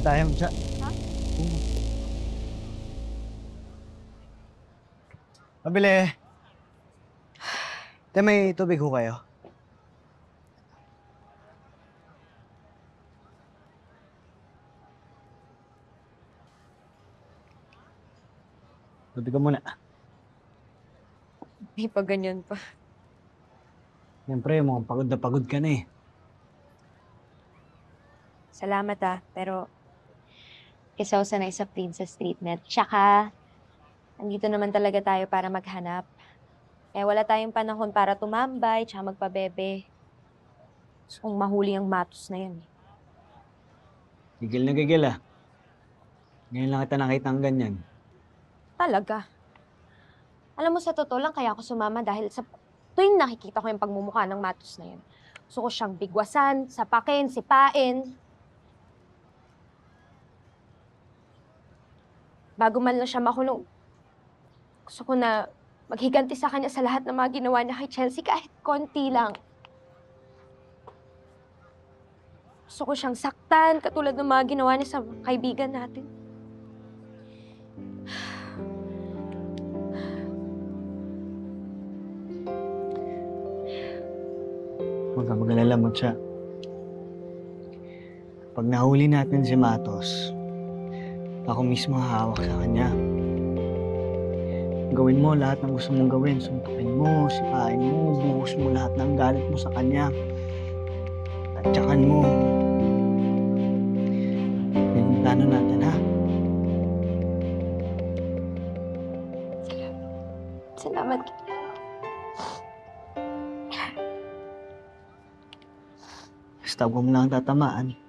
na tayo, Cha. Ha? Mabili. Te, may tubig ho kayo? Tubig ka muna. Hindi pa ganyan pa. Siyempre, mukhang pagod na pagod ka na eh. Salamat pero isaw sanay sa princess treatment. Tsaka, andito naman talaga tayo para maghanap. Eh, wala tayong panahon para tumambay, tsaka magpabebe. Kung mahuli ang matos na yan. Gigil na gigil ah. Ngayon lang kita nakita ang ganyan. Talaga. Alam mo, sa totoo lang, kaya ako sumama dahil sa tuwing nakikita ko yung pagmumukha ng matos na yan. Gusto ko siyang bigwasan, sapakin, sipain. Bago man lang siya makulong, gusto ko na maghiganti sa kanya sa lahat ng mga ginawa niya kay Chelsea kahit konti lang. Gusto ko siyang saktan katulad ng mga ginawa niya sa kaibigan natin. Huwag ka mag-alala mo, Cha. Pag nahuli natin si Matos, ako mismo hahawak sa kanya. Gawin mo lahat ng gusto mong gawin. Suntukin mo, sipain mo, buhos mo lahat ng galit mo sa kanya. Tatsakan mo. Yan yung plano natin, ha? Salamat. Basta huwag mo lang tatamaan.